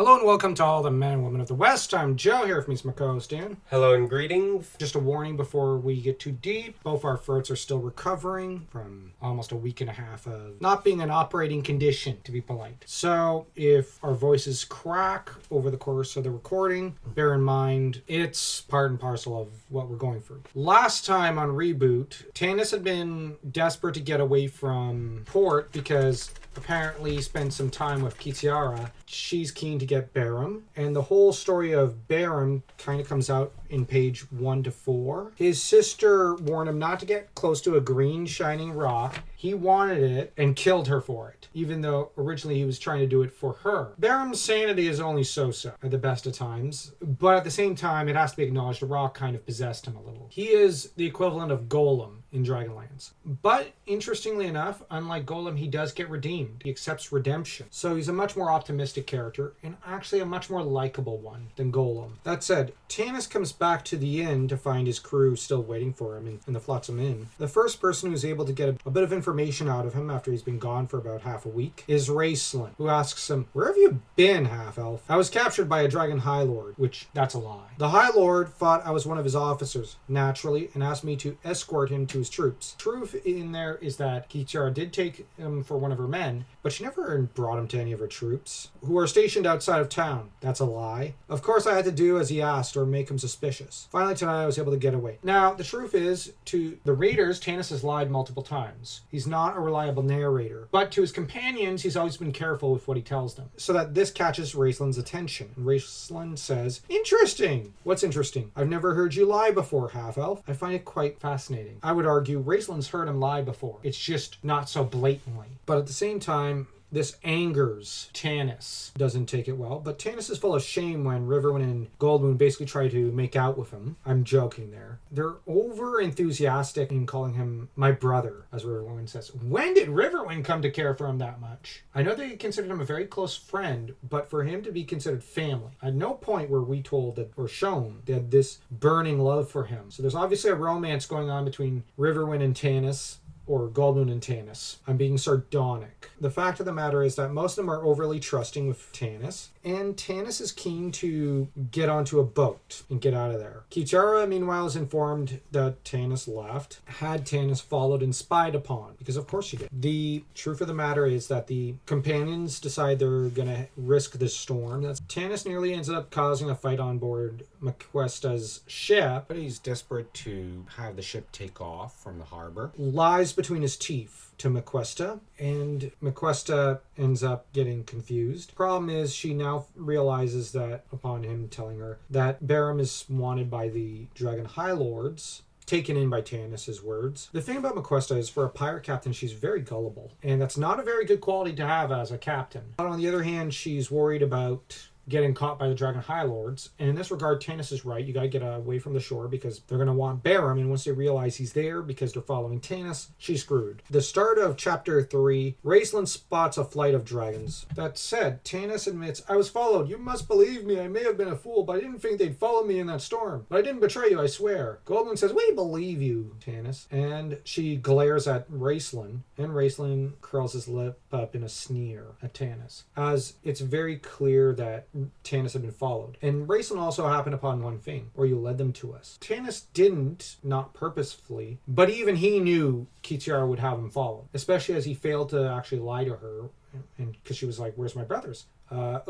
Hello and welcome to all the men and women of the West. I'm Joe here with me, my co-host Dan. Hello and greetings. Just a warning before we get too deep. Both our throats are still recovering from almost a week and a half of not being in operating condition, to be polite. So if our voices crack over the course of the recording, bear in mind it's part and parcel of what we're going through. Last time on Reboot, Tanis had been desperate to get away from port because apparently spent some time with Kitiara. She's keen to get Barum, and the whole story of Barum kind of comes out in page 1 to 4. His sister warned him not to get close to a green shining rock. He wanted it and killed her for it, even though originally he was trying to do it for her. Barum's sanity is only so-so at the best of times, but at the same time it has to be acknowledged the rock kind of possessed him a little. He is the equivalent of Golem in Dragonlance. But interestingly enough, unlike Golem, he does get redeemed. He accepts redemption. So he's a much more optimistic character and actually a much more likable one than Golem. That said, Tanis comes back to the inn to find his crew still waiting for him in the Flotsam Inn. The first person who's able to get a bit of information out of him after he's been gone for about half a week is Raceland, who asks him, "Where have you been, half-elf?" "I was captured by a dragon high lord," which that's a lie. "The high lord thought I was one of his officers, naturally, and asked me to escort him to his troops." Truth in there is that Kitiara did take him for one of her men, but she never brought him to any of her troops, who are stationed outside of town. That's a lie. Of course I had to do as he asked or make him suspicious. Finally tonight I was able to get away. Now, the truth is, to the readers, Tanis has lied multiple times. He's not a reliable narrator. But to his companions, he's always been careful with what he tells them, so that this catches Raceland's attention. And Raceland says, "Interesting." "What's interesting?" "I've never heard you lie before, half-elf." I find it quite fascinating. I would argue Raceland's heard him lie before. It's just not so blatantly. But at the same time, this angers Tanis. Doesn't take it well, but Tanis is full of shame when Riverwind and Goldmoon basically try to make out with him. I'm joking there. They're over-enthusiastic in calling him my brother, as Riverwind says. When did Riverwind come to care for him that much? I know they considered him a very close friend, but for him to be considered family, at no point were we told that or shown that this burning love for him. So there's obviously a romance going on between Riverwind and Tanis, or Goldmoon and Tanis. I'm being sardonic. The fact of the matter is that most of them are overly trusting with Tanis, and Tanis is keen to get onto a boat and get out of there. Kitiara, meanwhile, is informed that Tanis left, had Tanis followed and spied upon, because of course she did. The truth of the matter is that the companions decide they're gonna risk this storm. Tanis nearly ends up causing a fight on board Maquesta's ship, but he's desperate to have the ship take off from the harbor. Lies between his teeth to Maquesta, and Maquesta ends up getting confused. Problem is, she now realizes that, upon him telling her, that Barum is wanted by the Dragon High Lords, taken in by Tanis' words. The thing about Maquesta is, for a pirate captain, she's very gullible, and that's not a very good quality to have as a captain. But on the other hand, she's worried about getting caught by the Dragon High Lords, and in this regard, Tanis is right. You gotta get away from the shore because they're gonna want Barum, and once they realize he's there because they're following Tanis, she's screwed. The start of chapter 3, Raceland spots a flight of dragons. That said, Tanis admits, "I was followed. You must believe me. I may have been a fool, but I didn't think they'd follow me in that storm. But I didn't betray you, I swear." Goldmoon says, "We believe you, Tanis." And she glares at Raceland, and Raceland curls his lip up in a sneer at Tanis, as it's very clear that Tanis had been followed. And Raceland also happened upon one thing, or you led them to us. Tanis didn't, not purposefully, but even he knew Kitiara would have him followed, especially as he failed to actually lie to her, and because she was like, "Where's my brothers?" Oh,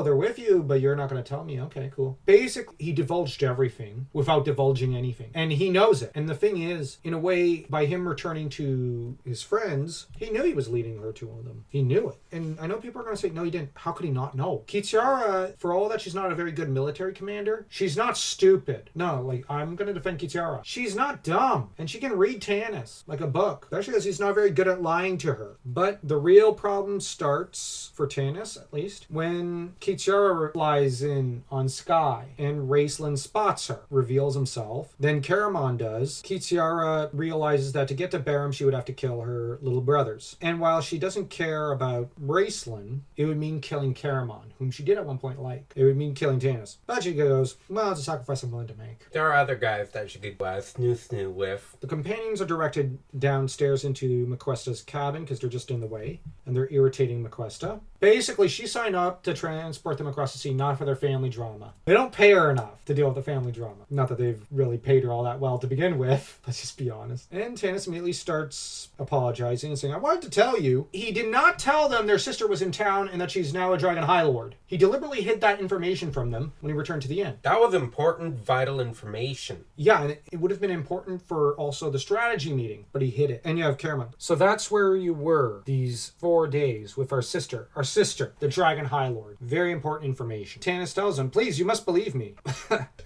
they're with you, but you're not going to tell me. Okay, cool. Basically, he divulged everything without divulging anything. And he knows it. And the thing is, in a way, by him returning to his friends, he knew he was leading her to them. He knew it. And I know people are going to say, no, he didn't. How could he not know? Kitiara, for all that she's not a very good military commander, she's not stupid. No, like, I'm going to defend Kitiara. She's not dumb. And she can read Tanis like a book. Especially because he's not very good at lying to her. But the real problem starts, for Tanis at least, when Kitiara flies in on Sky and Raceland spots her, reveals himself. Then Caramon does. Kitiara realizes that to get to Barum, she would have to kill her little brothers. And while she doesn't care about Raceland, it would mean killing Caramon, whom she did at one point like. It would mean killing Tanis. But she goes, well, it's a sacrifice I'm willing to make. There are other guys that she could snoo with. The companions are directed downstairs into Maquesta's cabin because they're just in the way. away, and they're irritating McQuesta. Basically, she signed up to transport them across the sea, not for their family drama. They don't pay her enough to deal with the family drama. Not that they've really paid her all that well to begin with. Let's just be honest. And Tanis immediately starts apologizing and saying, I wanted to tell you, he did not tell them their sister was in town and that she's now a Dragon High Lord. He deliberately hid that information from them when he returned to the inn. That was important, vital information. Yeah, and it would have been important for also the strategy meeting, but he hid it. And you have Caramon. So that's where you were these 4 days with our sister, the Dragon High Lord. Very important information. Tanis tells him, please, you must believe me.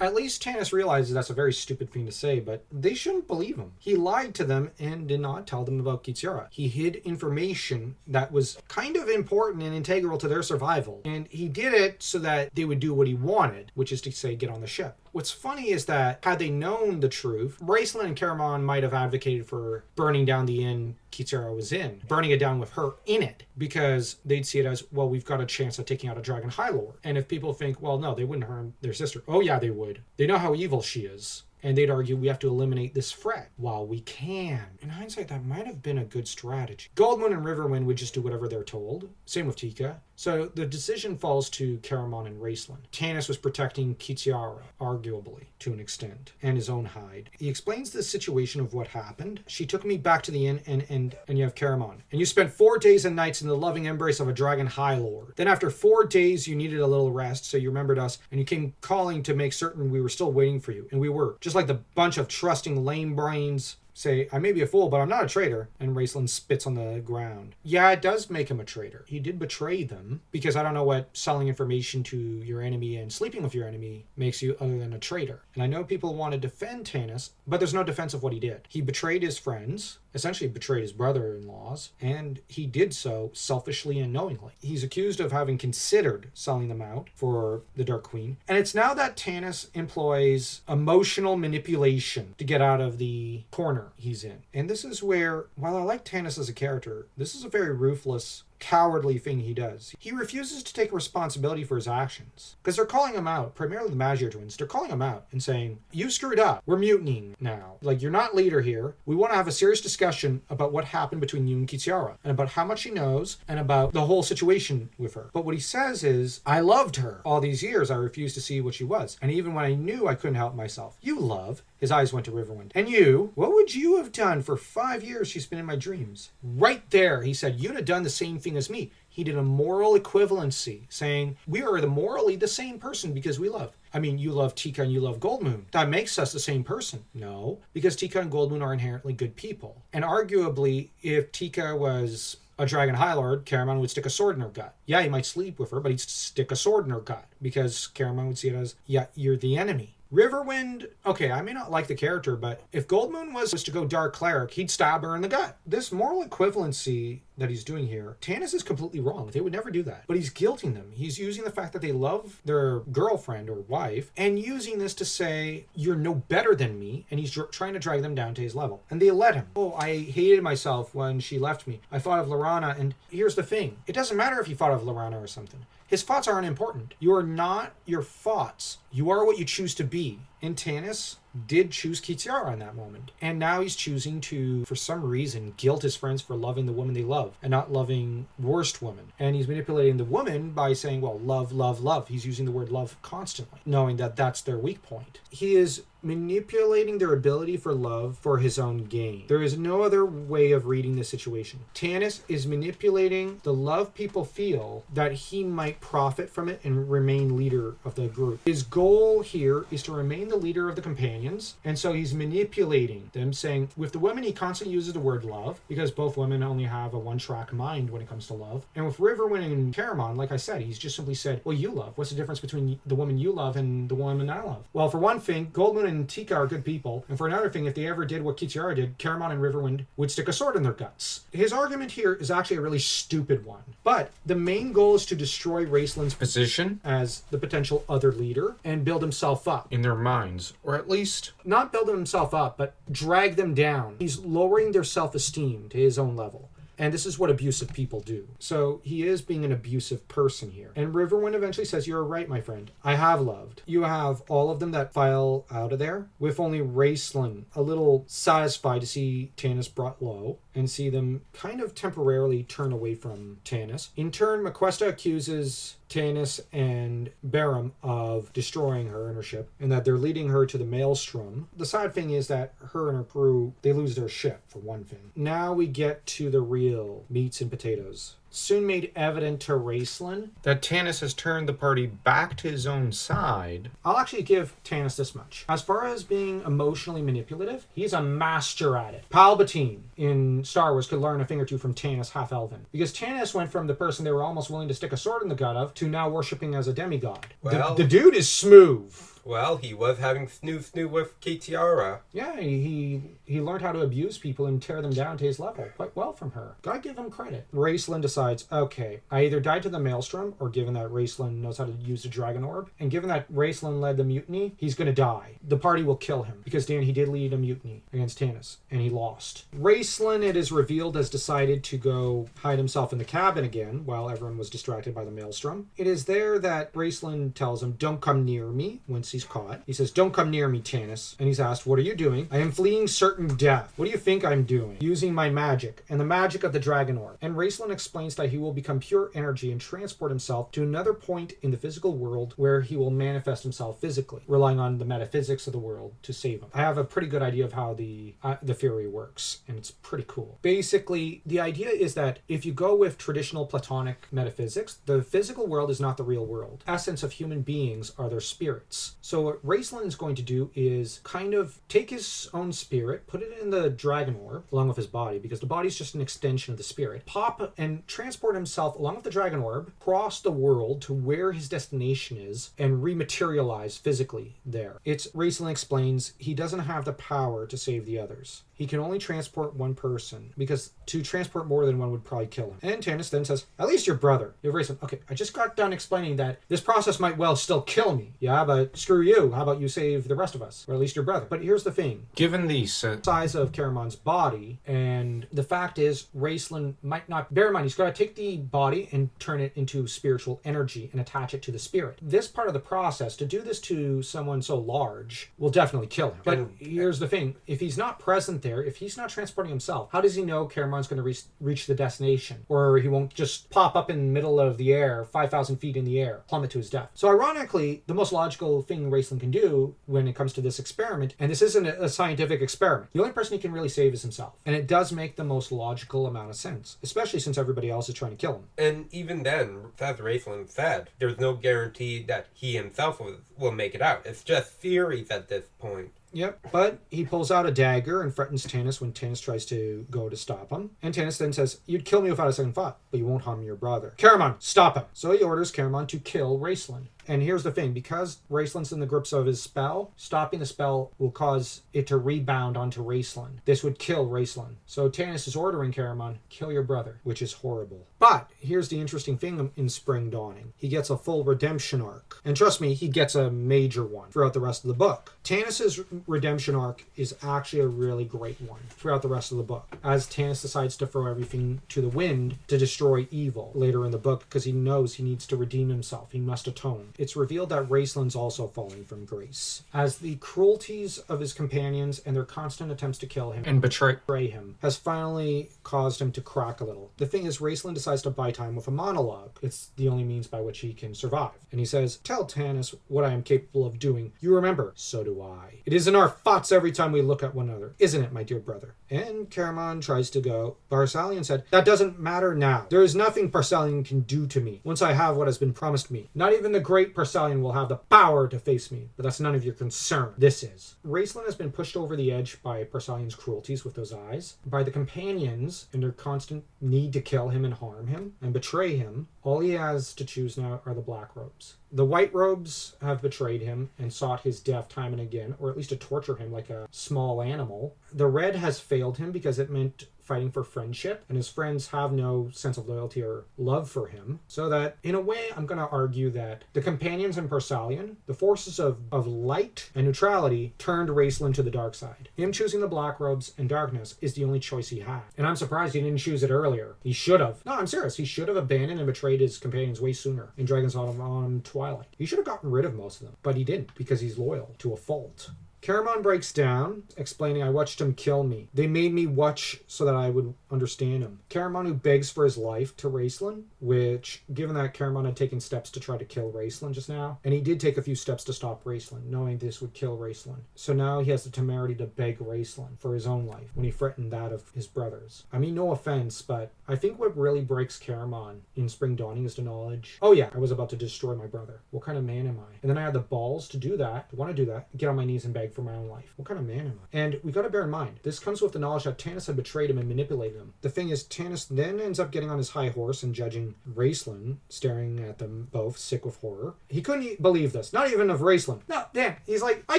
At least Tanis realizes that's a very stupid thing to say, but they shouldn't believe him. He lied to them and did not tell them about Kitiara. He hid information that was kind of important and integral to their survival. And he did it so that they would do what he wanted, which is to say, get on the ship. What's funny is that had they known the truth, Raceland and Caramon might have advocated for burning down the inn Kitiara was in, burning it down with her in it, because they'd see it as, well, we've got a chance of taking out a Dragon High Lord. And if people think, well, no, they wouldn't harm their sister. Oh, yeah, they would. They know how evil she is. And they'd argue we have to eliminate this threat while we can. In hindsight, that might have been a good strategy. Goldmoon and Riverwind would just do whatever they're told. Same with Tika. So the decision falls to Caramon and Raceland. Tanis was protecting Kitiara, arguably, to an extent, and his own hide. He explains the situation of what happened. She took me back to the inn, and you have Caramon. And you spent 4 days and nights in the loving embrace of a Dragon High Lord. Then after 4 days, you needed a little rest, so you remembered us, and you came calling to make certain we were still waiting for you. And we were. Just like the bunch of trusting lame brains say, I may be a fool, but I'm not a traitor. And Raceland spits on the ground. Yeah, it does make him a traitor. He did betray them, because I don't know what selling information to your enemy and sleeping with your enemy makes you other than a traitor. And I know people want to defend Tanis, but there's no defense of what he did. He betrayed his friends, essentially betrayed his brother-in-laws, and he did so selfishly and knowingly. He's accused of having considered selling them out for the Dark Queen. And it's now that Tanis employs emotional manipulation to get out of the corner he's in. And this is where, while I like Tanis as a character, this is a very ruthless, cowardly thing he does. He refuses to take responsibility for his actions. Because they're calling him out, primarily the Magier twins, they're calling him out and saying, you screwed up. We're mutinying now. Like, you're not leader here. We want to have a serious discussion about what happened between you and Kitiara, and about how much she knows, and about the whole situation with her. But what he says is, I loved her. All these years, I refused to see what she was. And even when I knew I couldn't help myself. You love. His eyes went to Riverwind. And you, what would you have done for 5 years she's been in my dreams? Right there, he said, you'd have done the same thing as me. He did a moral equivalency, saying, we are the morally the same person because we love. I mean, you love Tika and you love Goldmoon. That makes us the same person. No, because Tika and Goldmoon are inherently good people. And arguably, if Tika was a Dragon High Lord, Caramon would stick a sword in her gut. Yeah, he might sleep with her, but he'd stick a sword in her gut, because Caramon would see it as, yeah, you're the enemy. Riverwind, okay, I may not like the character, but if Goldmoon was to go Dark Cleric, he'd stab her in the gut. This moral equivalency that he's doing here, Tanis is completely wrong. They would never do that. But he's guilting them. He's using the fact that they love their girlfriend or wife, and using this to say, you're no better than me, and he's trying to drag them down to his level. And they let him. Oh, I hated myself when she left me. I thought of Lorana, and here's the thing. It doesn't matter if he thought of Lorana or something. His thoughts aren't important. You are not your thoughts. You are what you choose to be. And Tanis did choose Kitiara in that moment. And now he's choosing to, for some reason, guilt his friends for loving the woman they love and not loving worst woman. And he's manipulating the woman by saying, well, love, love, love. He's using the word love constantly, knowing that that's their weak point. He is manipulating their ability for love for his own gain. There is no other way of reading this situation. Tanis is manipulating the love people feel that he might profit from it and remain leader of the group. His goal here is to remain the leader of the companions, and so he's manipulating them, saying, with the women he constantly uses the word love, because both women only have a one-track mind when it comes to love. And with Riverwind and Caramon, like I said, he's just simply said, well, you love. What's the difference between the woman you love and the woman I love? Well, for one thing, Goldmoon and Tika are good people, and for another thing, if they ever did what Kitiara did, Caramon and Riverwind would stick a sword in their guts. His argument here is actually a really stupid one, but the main goal is to destroy Raceland's position as the potential other leader and build himself up in their minds, or at least not build himself up, but drag them down. He's lowering their self-esteem to his own level. And this is what abusive people do. So he is being an abusive person here. And Riverwind eventually says, you're right, my friend. I have loved. You have all of them that file out of there, with only Raceland a little satisfied to see Tanis brought low and see them kind of temporarily turn away from Tanis. In turn, McQuesta accuses Tanis and Barum of destroying her and her ship, and that they're leading her to the Maelstrom. The sad thing is that her and her crew, they lose their ship, for one thing. Now we get to the real meats and potatoes. Soon made evident to Raceland that Tanis has turned the party back to his own side. I'll actually give Tanis this much. As far as being emotionally manipulative, he's a master at it. Palpatine in Star Wars could learn a thing or two from Tanis, half-elven. Because Tanis went from the person they were almost willing to stick a sword in the gut of to now worshipping as a demigod. Well, the dude is smooth. Well, he was having snoo with Kitiara. Yeah, he learned how to abuse people and tear them down to his level quite well from her. Gotta give him credit. Raceland decides, okay, I either die to the Maelstrom, or given that Raceland knows how to use the Dragon Orb, and given that Raceland led the mutiny, he's gonna die. The party will kill him, because Dan, he did lead a mutiny against Tanis, and he lost. Raceland, it is revealed, has decided to go hide himself in the cabin again, while everyone was distracted by the Maelstrom. It is there that Raceland tells him, don't come near me, once he's caught. He says, don't come near me, Tanis. And he's asked, what are you doing? I am fleeing certain death. What do you think I'm doing? Using my magic, and the magic of the Dragon Orb. And Raceland explains that he will become pure energy and transport himself to another point in the physical world where he will manifest himself physically, relying on the metaphysics of the world to save him. I have a pretty good idea of how the theory works, and it's pretty cool. Basically, the idea is that if you go with traditional Platonic metaphysics, the physical world is not the real world. Essence of human beings are their spirits. So what Raceland is going to do is kind of take his own spirit, put it in the Dragon Orb, along with his body, because the body's just an extension of the spirit, pop and transport himself along with the Dragon Orb, cross the world to where his destination is, and rematerialize physically there. Raceland explains he doesn't have the power to save the others. He can only transport one person, because to transport more than one would probably kill him. And Tanis then says, at least your brother. You have Raceland, okay, I just got done explaining that this process might well still kill me. Yeah, but screw you. How about you save the rest of us? Or at least your brother. But here's the thing. Given the size of Caramon's body, and the fact is, Raceland might not... Bear in mind, he's got to take the body and turn it into spiritual energy and attach it to the spirit. This part of the process, to do this to someone so large, will definitely kill him. But here's the thing. If he's not present there, if he's not transporting himself, how does he know Caramon's going to reach the destination? Or he won't just pop up in the middle of the air, 5,000 feet in the air, plummet to his death. So ironically, the most logical thing Raceland can do when it comes to this experiment, and this isn't a scientific experiment, the only person he can really save is himself. And it does make the most logical amount of sense, especially since everybody else is trying to kill him. And even then, as Raceland said, there's no guarantee that he himself will make it out. It's just theories at this point. Yep, but he pulls out a dagger and threatens Tanis when Tanis tries to go to stop him. And Tanis then says, you'd kill me without a second thought, but you won't harm your brother. Caramon, stop him! So he orders Caramon to kill Raceland. And here's the thing, because Raceland's in the grips of his spell, stopping the spell will cause it to rebound onto Raceland. This would kill Raceland. So Tanis is ordering Caramon, kill your brother, which is horrible. But here's the interesting thing in Spring Dawning. He gets a full redemption arc. And trust me, he gets a major one throughout the rest of the book. Tanis's redemption arc is actually a really great one throughout the rest of the book, as Tanis decides to throw everything to the wind to destroy evil later in the book, because he knows he needs to redeem himself. He must atone. It's revealed that Raceland's also falling from grace, as the cruelties of his companions and their constant attempts to kill him and betray him has finally caused him to crack a little. The thing is, Raceland decides to buy time with a monologue. It's the only means by which he can survive. And he says, tell Tanis what I am capable of doing. You remember, so do I. It is in our thoughts every time we look at one another, isn't it, my dear brother? And Caramon tries to go. Barsalion said, that doesn't matter now. There is nothing Barsalion can do to me once I have what has been promised me. Not even the great Barsalion will have the power to face me, but that's none of your concern. This is. Raceland has been pushed over the edge by Barsalion's cruelties with those eyes, by the companions and their constant need to kill him and harm him and betray him. All he has to choose now are the black robes. The white robes have betrayed him and sought his death time and again, or at least to torture him like a small animal. The red has failed him because it meant fighting for friendship, and his friends have no sense of loyalty or love for him. So that, in a way, I'm going to argue that the companions in Persalion, the forces of light and neutrality, turned Raistlin to the dark side. Him choosing the black robes and darkness is the only choice he had. And I'm surprised he didn't choose it earlier. He should have. No, I'm serious. He should have abandoned and betrayed his companions way sooner in Dragon's Autumn Twilight. He should have gotten rid of most of them, but he didn't because he's loyal to a fault. Caramon breaks down, explaining, I watched him kill me. They made me watch so that I would understand him. Caramon, who begs for his life to Raistlin, which, given that Caramon had taken steps to try to kill Raistlin just now, and he did take a few steps to stop Raistlin, knowing this would kill Raistlin. So now he has the temerity to beg Raistlin for his own life, when he threatened that of his brothers. I mean, no offense, but I think what really breaks Caramon in Spring Dawning is the knowledge, oh yeah, I was about to destroy my brother. What kind of man am I? And then I had the balls to do that, to want to do that, get on my knees and beg for my own life. What kind of man am I? And we got to bear in mind, this comes with the knowledge that Tanis had betrayed him and manipulated him. The thing is, Tanis then ends up getting on his high horse and judging Raistlin, staring at them both, sick with horror. He couldn't believe this. Not even of Raistlin. No, Dan. He's like, I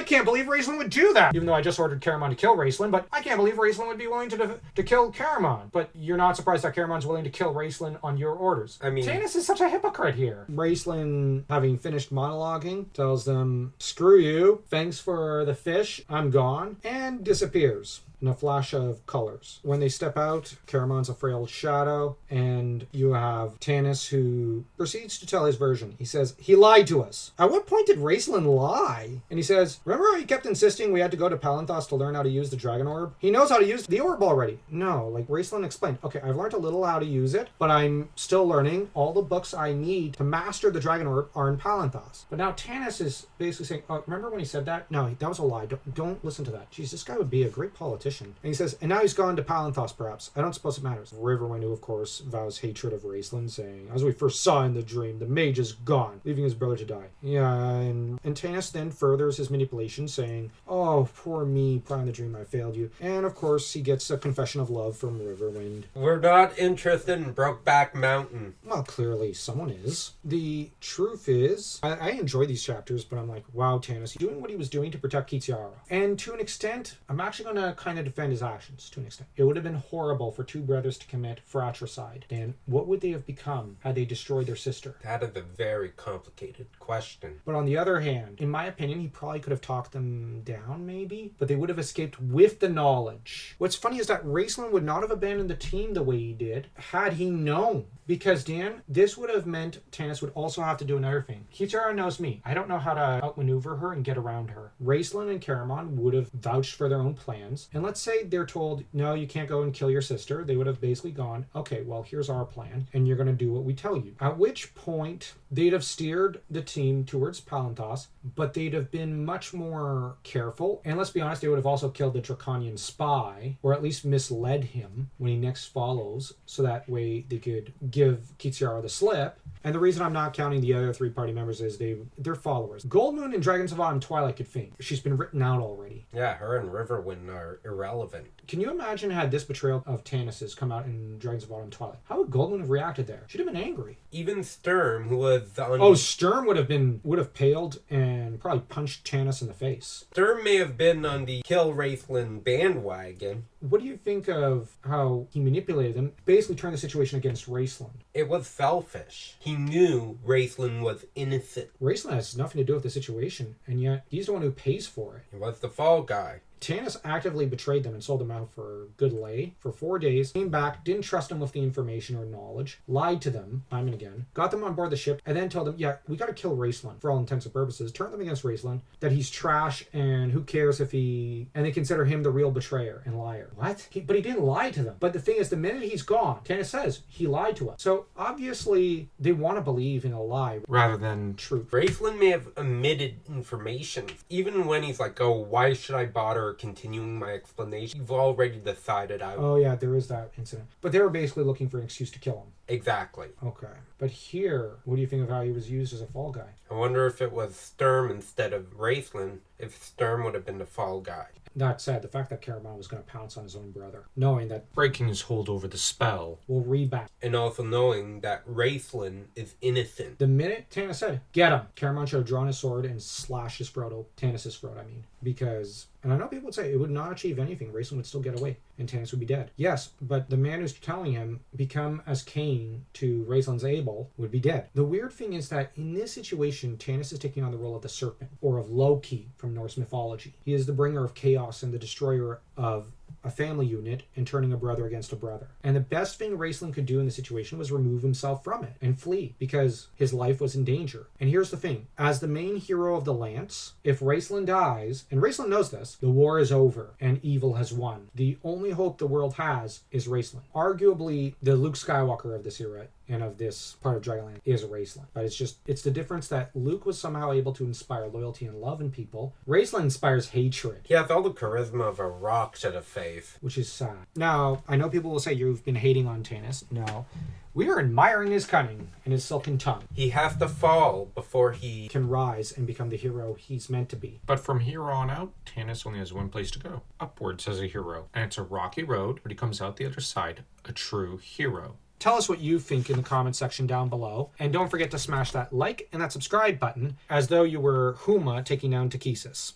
can't believe Raistlin would do that. Even though I just ordered Caramon to kill Raistlin, but I can't believe Raistlin would be willing to kill Caramon. But you're not surprised that Caramon's willing to kill Raistlin on your orders. I mean, Tanis is such a hypocrite here. Raistlin, having finished monologuing, tells them, screw you. Thanks for the fish. I'm gone. And disappears in a flash of colors. When they step out, Caramon's a frail shadow, and you have Tanis, who proceeds to tell his version. He says, he lied to us. At what point did Raistlin lie? And he says, remember how he kept insisting we had to go to Palanthas to learn how to use the dragon orb? He knows how to use the orb already. No, like Raistlin explained, okay, I've learned a little how to use it, but I'm still learning. All the books I need to master the dragon orb are in Palanthas. But now Tanis is basically saying, oh, remember when he said that? No, that was a lie. Don't listen to that. Jeez, this guy would be a great politician. And he says, and now he's gone to Palanthas, perhaps. I don't suppose it matters. Riverwind, who, of course, vows hatred of Raistlin, saying, as we first saw in the dream, the mage is gone, leaving his brother to die. Yeah, and Tanis then furthers his manipulation, saying, oh, poor me, planning the dream, I failed you. And, of course, he gets a confession of love from Riverwind. We're not interested in Brokeback Mountain. Well, clearly someone is. The truth is, I enjoy these chapters, but I'm like, wow, Tanis, doing what he was doing to protect Kitiara. And to an extent, I'm actually going to kind of defend his actions, to an extent. It would have been horrible for two brothers to commit fratricide. And what would they have become had they destroyed their sister? That is a very complicated question. But on the other hand, in my opinion, he probably could have talked them down, maybe, but they would have escaped with the knowledge. What's funny is that Raistlin would not have abandoned the team the way he did had he known. Because, Dan, this would have meant Tanis would also have to do another thing. Kitiara knows me. I don't know how to outmaneuver her and get around her. Raistlin and Caramon would have vouched for their own plans. And let's say they're told, no, you can't go and kill your sister. They would have basically gone, okay, well, here's our plan, and you're going to do what we tell you. At which point, they'd have steered the team towards Palanthas, but they'd have been much more careful. And let's be honest, they would have also killed the Draconian spy, or at least misled him when he next follows, so that way they could give Kitiara the slip. And the reason I'm not counting the other three party members is they're followers. Goldmoon and Dragons of Autumn Twilight could faint. She's been written out already. Yeah, her and Riverwind are irrelevant. Can you imagine had this betrayal of Tanis's come out in Dragons of Autumn Twilight? How would Goldmoon have reacted there? She'd have been angry. Even Sturm, who was on... Oh, Sturm would have paled and probably punched Tanis in the face. Sturm may have been on the kill Raistlin bandwagon. What do you think of how he manipulated them, basically turned the situation against Raistlin? It was selfish. He knew Raistlin was innocent. Raistlin has nothing to do with the situation, and yet he's the one who pays for it. He was the fall guy. Tanis actively betrayed them and sold them out for good lay for 4 days, came back, didn't trust them with the information or knowledge, lied to them time and again, got them on board the ship, and then told them, yeah, we got to kill Raistlin for all intents and purposes, turn them against Raistlin, that he's trash and who cares if he... And they consider him the real betrayer and liar. What? But he didn't lie to them. But the thing is, the minute he's gone, Tanis says, he lied to us. So obviously, they want to believe in a lie rather than truth. Raistlin may have omitted information. Even when he's like, oh, why should I bother continuing my explanation? You've already decided I... Oh yeah, there is that incident. But they were basically looking for an excuse to kill him. Exactly. Okay. But here, what do you think of how he was used as a fall guy? I wonder if it was Sturm instead of Raistlin, if Sturm would have been the fall guy. That said, the fact that Caramon was going to pounce on his own brother, knowing that breaking his hold over the spell will rebound. And also knowing that Raistlin is innocent. The minute Tanis said, get him, Caramon should have drawn his sword and slashed his throat, Tanis' throat, because, and I know people would say it would not achieve anything. Raistlin would still get away and Tanis would be dead. Yes, but the man who's telling him become as Cain to Raislin's Abel would be dead. The weird thing is that in this situation, Tanis is taking on the role of the serpent, or of Loki from Norse mythology. He is the bringer of chaos and the destroyer of a family unit and turning a brother against a brother. And the best thing Raistlin could do in the situation was remove himself from it and flee because his life was in danger. And here's the thing. As the main hero of the Lance, if Raistlin dies, and Raistlin knows this, the war is over and evil has won. The only hope the world has is Raistlin. Arguably, the Luke Skywalker of this era and of this part of Dragonlance is Raistlin. But it's the difference that Luke was somehow able to inspire loyalty and love in people. Raistlin inspires hatred. He has all the charisma of a rock to the face. Which is sad. Now, I know people will say you've been hating on Tanis. No. We are admiring his cunning and his silken tongue. He has to fall before he Can rise and become the hero he's meant to be. But from here on out, Tanis only has one place to go. Upwards as a hero. And it's a rocky road, but he comes out the other side, a true hero. Tell us what you think in the comment section down below. And don't forget to smash that like and that subscribe button as though you were Huma taking down Takesis.